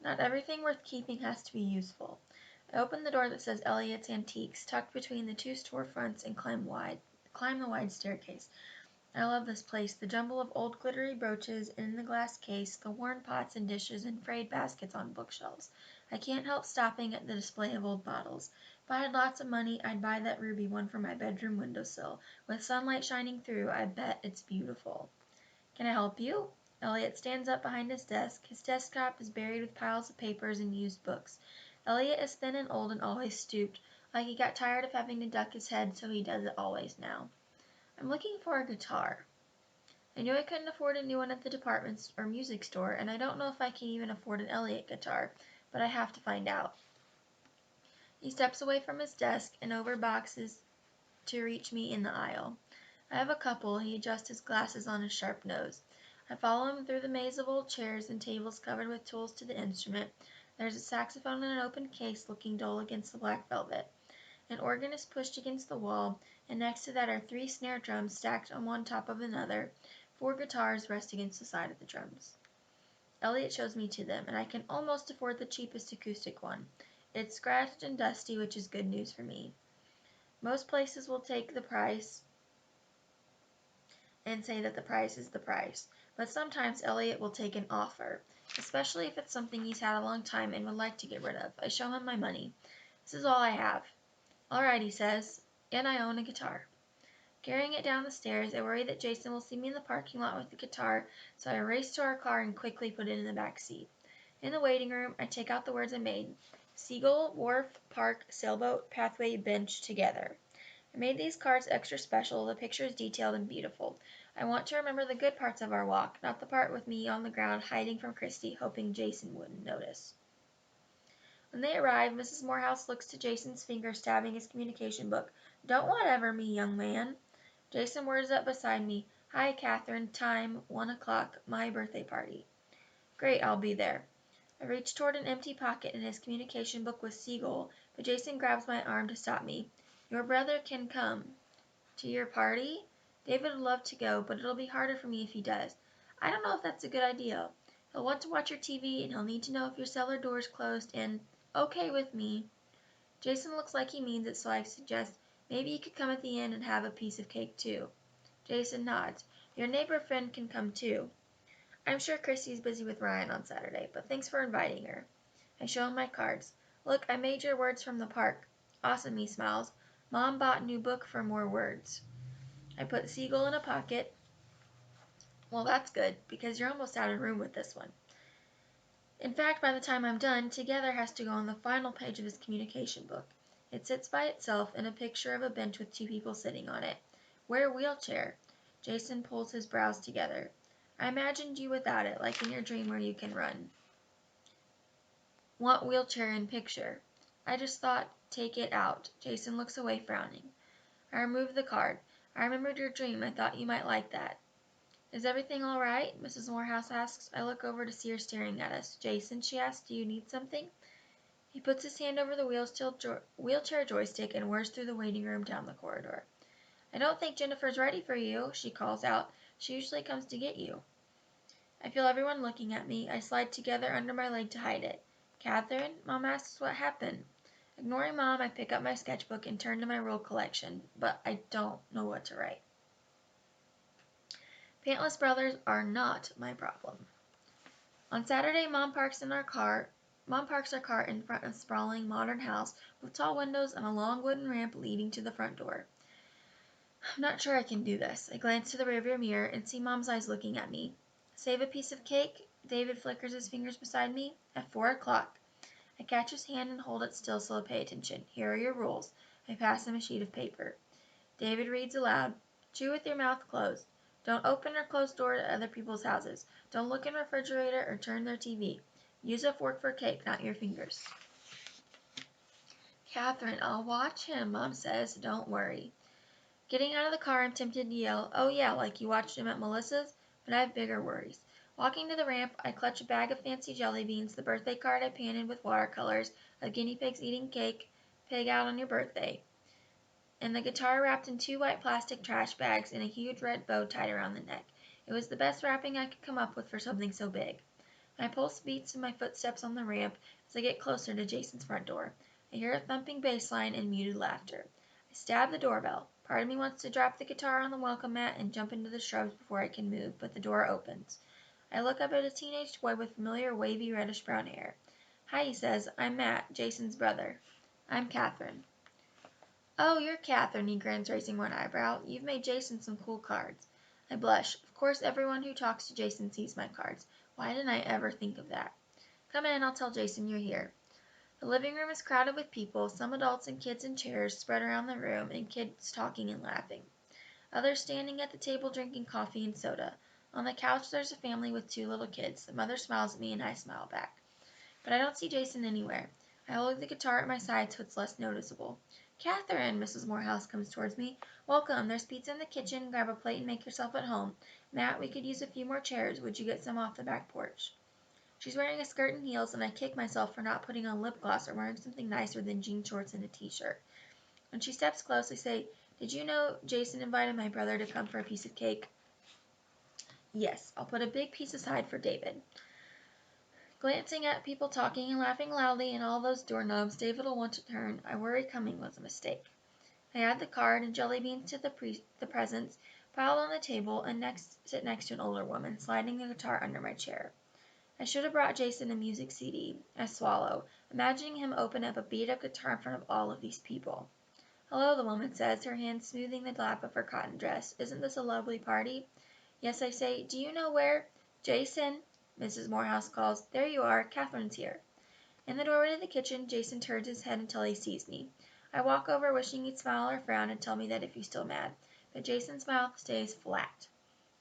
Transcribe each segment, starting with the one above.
Not everything worth keeping has to be useful. I open the door that says Elliot's Antiques, tucked between the two storefronts, and climb the wide staircase. I love this place, the jumble of old glittery brooches in the glass case, the worn pots and dishes and frayed baskets on bookshelves. I can't help stopping at the display of old bottles. If I had lots of money, I'd buy that ruby one for my bedroom windowsill. With sunlight shining through, I bet it's beautiful. Can I help you? Elliot stands up behind his desk. His desktop is buried with piles of papers and used books. Elliot is thin and old and always stooped, like he got tired of having to duck his head, so he does it always now. I'm looking for a guitar. I knew I couldn't afford a new one at the department or music store, and I don't know if I can even afford an Elliot guitar, but I have to find out. He steps away from his desk and over boxes to reach me in the aisle. I have a couple. He adjusts his glasses on his sharp nose. I follow him through the maze of old chairs and tables covered with tools to the instrument. There's a saxophone in an open case looking dull against the black velvet. An organ is pushed against the wall, and next to that are 3 snare drums stacked on one top of another. 4 guitars rest against the side of the drums. Elliot shows me to them, and I can almost afford the cheapest acoustic one. It's scratched and dusty, which is good news for me. Most places will take the price and say that the price is the price, but sometimes Elliot will take an offer, especially if it's something he's had a long time and would like to get rid of. I show him my money. This is all I have. All right, he says, and I own a guitar. Carrying it down the stairs, I worry that Jason will see me in the parking lot with the guitar, so I race to our car and quickly put it in the back seat. In the waiting room, I take out the words I made: Seagull, Wharf, Park, Sailboat, Pathway, Bench, together. I made these cards extra special. The picture is detailed and beautiful. I want to remember the good parts of our walk, not the part with me on the ground hiding from Christy, hoping Jason wouldn't notice. When they arrive, Mrs. Morehouse looks to Jason's finger stabbing his communication book. Don't whatever me, young man. Jason whirs up beside me. Hi, Catherine. Time, 1 o'clock. My birthday party. Great, I'll be there. I reach toward an empty pocket in his communication book with Seagull, but Jason grabs my arm to stop me. Your brother can come. To your party? David would love to go, but it'll be harder for me if he does. I don't know if that's a good idea. He'll want to watch your TV, and he'll need to know if your cellar door's closed, and okay with me. Jason looks like he means it, so I suggest maybe he could come at the end and have a piece of cake too. Jason nods. Your neighbor friend can come too. I'm sure Christy's busy with Ryan on Saturday, but thanks for inviting her. I show him my cards. Look, I made your words from the park. Awesome, he smiles. Mom bought new book for more words. I put Seagull in a pocket. Well, that's good, because you're almost out of room with this one. In fact, by the time I'm done, Together has to go on the final page of his communication book. It sits by itself in a picture of a bench with 2 people sitting on it. Wear wheelchair. Jason pulls his brows together. I imagined you without it, like in your dream where you can run. Want wheelchair in picture. I just thought, take it out. Jason looks away, frowning. I remove the card. I remembered your dream. I thought you might like that. Is everything all right? Mrs. Morehouse asks. I look over to see her staring at us. Jason, she asks, do you need something? He puts his hand over the wheelchair joystick and whirs through the waiting room down the corridor. I don't think Jennifer's ready for you, she calls out. She usually comes to get you. I feel everyone looking at me. I slide Together under my leg to hide it. Catherine? Mom asks what happened. Ignoring Mom, I pick up my sketchbook and turn to my rule collection, but I don't know what to write. Pantless brothers are not my problem. On Saturday, Mom parks our car in front of a sprawling modern house with tall windows and a long wooden ramp leading to the front door. I'm not sure I can do this. I glance to the rearview mirror and see Mom's eyes looking at me. Save a piece of cake? David flickers his fingers beside me. At 4 o'clock. I catch his hand and hold it still so he'll pay attention. Here are your rules. I pass him a sheet of paper. David reads aloud. Chew with your mouth closed. Don't open or close doors at other people's houses. Don't look in the refrigerator or turn their TV. Use a fork for cake, not your fingers. Catherine, I'll watch him, Mom says. Don't worry. Getting out of the car, I'm tempted to yell, oh yeah, like you watched him at Melissa's, but I have bigger worries. Walking to the ramp, I clutch a bag of fancy jelly beans, the birthday card I painted with watercolors, of guinea pigs eating cake, pig out on your birthday, and the guitar wrapped in 2 white plastic trash bags and a huge red bow tied around the neck. It was the best wrapping I could come up with for something so big. My pulse beats to my footsteps on the ramp as I get closer to Jason's front door. I hear a thumping bass line and muted laughter. I stab the doorbell. Part of me wants to drop the guitar on the welcome mat and jump into the shrubs before I can move, but the door opens. I look up at a teenage boy with familiar wavy reddish-brown hair. "Hi," he says. "I'm Matt, Jason's brother." "I'm Catherine." "Oh, you're Catherine," he grins, raising one eyebrow. "You've made Jason some cool cards." I blush. Of course everyone who talks to Jason sees my cards. Why didn't I ever think of that? "Come in, I'll tell Jason you're here." The living room is crowded with people, some adults and kids in chairs spread around the room, and kids talking and laughing. Others standing at the table drinking coffee and soda. On the couch there's a family with 2 little kids. The mother smiles at me and I smile back. But I don't see Jason anywhere. I hold the guitar at my side so it's less noticeable. "Catherine!" Mrs. Morehouse comes towards me. "Welcome. There's pizza in the kitchen. Grab a plate and make yourself at home. Matt, we could use a few more chairs. Would you get some off the back porch?" She's wearing a skirt and heels, and I kick myself for not putting on lip gloss or wearing something nicer than jean shorts and a t-shirt. When she steps close, I say, "Did you know Jason invited my brother to come for a piece of cake?" "Yes. I'll put a big piece aside for David." Glancing at people talking and laughing loudly and all those doorknobs David'll want to turn, I worry coming was a mistake. I add the card and jelly beans to the presents piled on the table and sit next to an older woman, sliding the guitar under my chair. I should have brought Jason a music CD. I swallow, imagining him open up a beat-up guitar in front of all of these people. "Hello," the woman says, her hand smoothing the lap of her cotton dress. "Isn't this a lovely party?" "Yes," I say. "Do you know where—" "Jason," Mrs. Morehouse calls. "There you are. Catherine's here." In the doorway to the kitchen, Jason turns his head until he sees me. I walk over, wishing he'd smile or frown and tell me that if he's still mad. But Jason's mouth stays flat.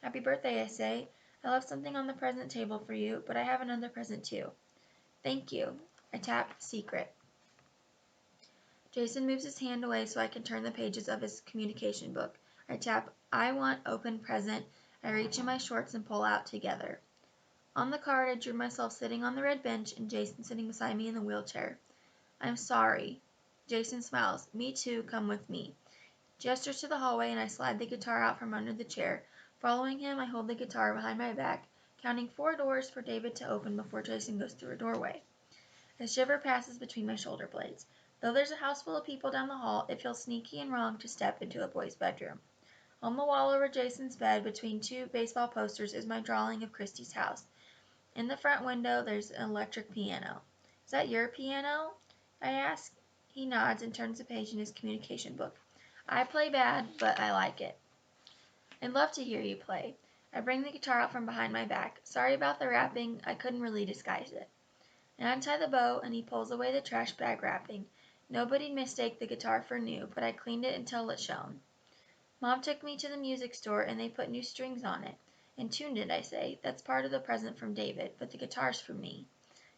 "Happy birthday," I say. "I left something on the present table for you, but I have another present too." "Thank you." I tap "Secret." Jason moves his hand away so I can turn the pages of his communication book. I tap "I want open present." I reach in my shorts and pull out "Together." On the card I drew myself sitting on the red bench and Jason sitting beside me in the wheelchair. "I'm sorry." Jason smiles. "Me too, come with me." Gestures to the hallway and I slide the guitar out from under the chair. Following him, I hold the guitar behind my back, counting 4 doors for David to open before Jason goes through a doorway. A shiver passes between my shoulder blades. Though there's a house full of people down the hall, it feels sneaky and wrong to step into a boy's bedroom. On the wall over Jason's bed, between 2 baseball posters, is my drawing of Christie's house. In the front window, there's an electric piano. "Is that your piano?" I ask. He nods and turns a page in his communication book. "I play bad, but I like it." "I'd love to hear you play." I bring the guitar out from behind my back. "Sorry about the wrapping. I couldn't really disguise it." I untie the bow, and he pulls away the trash bag wrapping. Nobody'd mistake the guitar for new, but I cleaned it until it shone. "Mom took me to the music store, and they put new strings on it. And tuned it," I say. "That's part of the present from David, but the guitar's for me."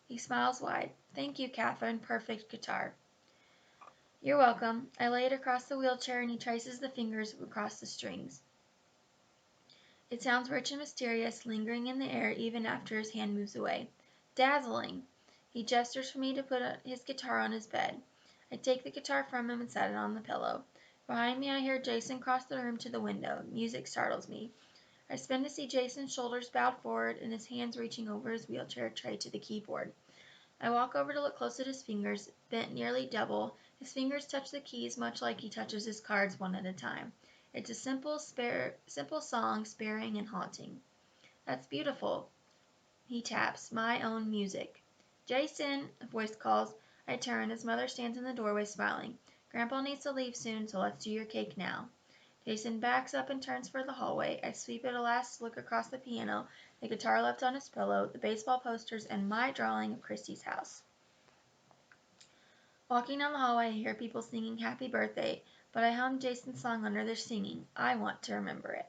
He smiles wide. "Thank you, Catherine. Perfect guitar." "You're welcome." I lay it across the wheelchair, and he traces the fingers across the strings. It sounds rich and mysterious, lingering in the air even after his hand moves away. "Dazzling." He gestures for me to put his guitar on his bed. I take the guitar from him and set it on the pillow. Behind me I hear Jason cross the room to the window. Music startles me. I spin to see Jason's shoulders bowed forward and his hands reaching over his wheelchair tray to the keyboard. I walk over to look close at his fingers, bent nearly double. His fingers touch the keys much like he touches his cards one at a time. It's a simple song, sparing and haunting. "That's beautiful." He taps, "My own music." "Jason," a voice calls. I turn. His mother stands in the doorway smiling. "Grandpa needs to leave soon, so let's do your cake now." Jason backs up and turns for the hallway. I sweep it a last look across the piano, the guitar left on his pillow, the baseball posters, and my drawing of Christie's house. Walking down the hallway, I hear people singing "Happy Birthday," but I hum Jason's song under their singing. I want to remember it.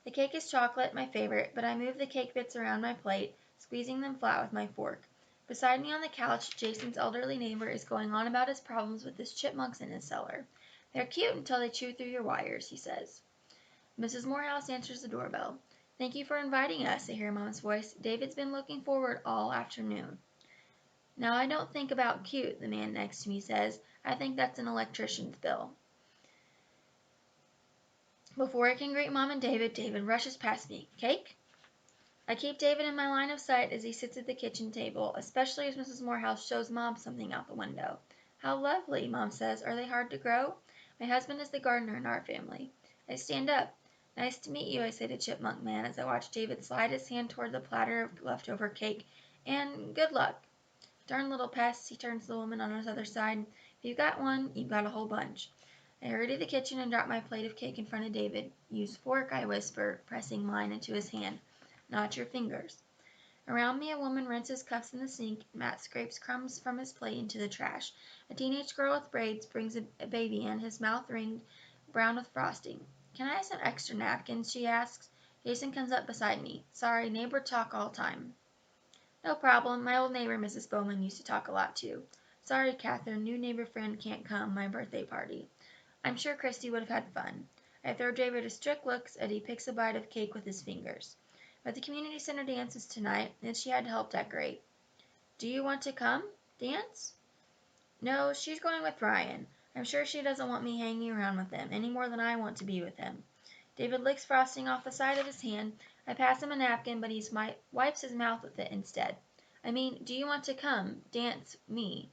The cake is chocolate, my favorite, but I move the cake bits around my plate, squeezing them flat with my fork. Beside me on the couch, Jason's elderly neighbor is going on about his problems with his chipmunks in his cellar. "They're cute until they chew through your wires," he says. Mrs. Morehouse answers the doorbell. "Thank you for inviting us," I hear Mom's voice. "David's been looking forward all afternoon." "Now I don't think about cute," the man next to me says. "I think that's an electrician's bill." Before I can greet Mom and David, David rushes past me. "Cake?" I keep David in my line of sight as he sits at the kitchen table, especially as Mrs. Morehouse shows Mom something out the window. How lovely, Mom says. Are they hard to grow? My husband is the gardener in our family. I stand up. Nice to meet you, I say to Chipmunk Man as I watch David slide his hand toward the platter of leftover cake. And good luck. Darn little pest, he turns to the woman on his other side. If you've got one, you've got a whole bunch. I hurry to the kitchen and drop my plate of cake in front of David. Use fork, I whisper, pressing mine into his hand. Not your fingers. Around me, a woman rinses cups in the sink. Matt scrapes crumbs from his plate into the trash. A teenage girl with braids brings a baby in, his mouth ringed brown with frosting. Can I have some extra napkins? She asks. Jason comes up beside me. Sorry, neighbor talk all time. No problem. My old neighbor, Mrs. Bowman, used to talk a lot too. Sorry, Catherine, new neighbor friend can't come, my birthday party. I'm sure Christy would have had fun. I throw David a strict look as he picks a bite of cake with his fingers. But the community center dances tonight, and she had to help decorate. Do you want to come? Dance? No, she's going with Ryan. I'm sure she doesn't want me hanging around with him, any more than I want to be with him. David licks frosting off the side of his hand. I pass him a napkin, but he wipes his mouth with it instead. I mean, do you want to come? Dance me.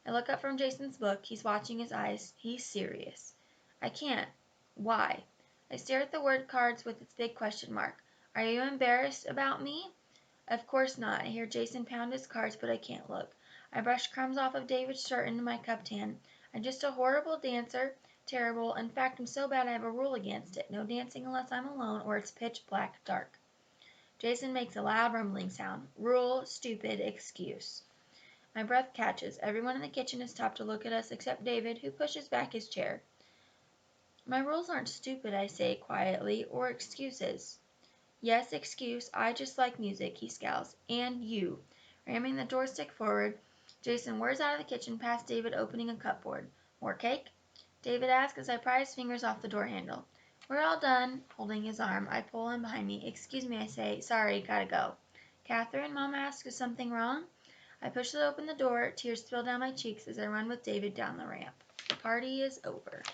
I look up from Jason's book. He's watching his eyes. He's serious. I can't. Why? I stare at the word cards with its big question mark. Are you embarrassed about me? Of course not. I hear Jason pound his cards, but I can't look. I brush crumbs off of David's shirt into my cupped hand. I'm just a horrible dancer. Terrible. In fact, I'm so bad I have a rule against it. No dancing unless I'm alone or it's pitch black dark. Jason makes a loud rumbling sound. Rule, stupid, excuse. My breath catches. Everyone in the kitchen has stopped to look at us except David, who pushes back his chair. My rules aren't stupid, I say quietly, or excuses. Yes, excuse. I just like music, he scowls. And you. Ramming the doorstick forward, Jason whirs out of the kitchen past David opening a cupboard. More cake? David asks as I pry his fingers off the door handle. We're all done. Holding his arm, I pull him behind me. Excuse me, I say. Sorry, gotta go. Catherine, Mom asks, is something wrong? I push open the door. Tears spill down my cheeks as I run with David down the ramp. The party is over.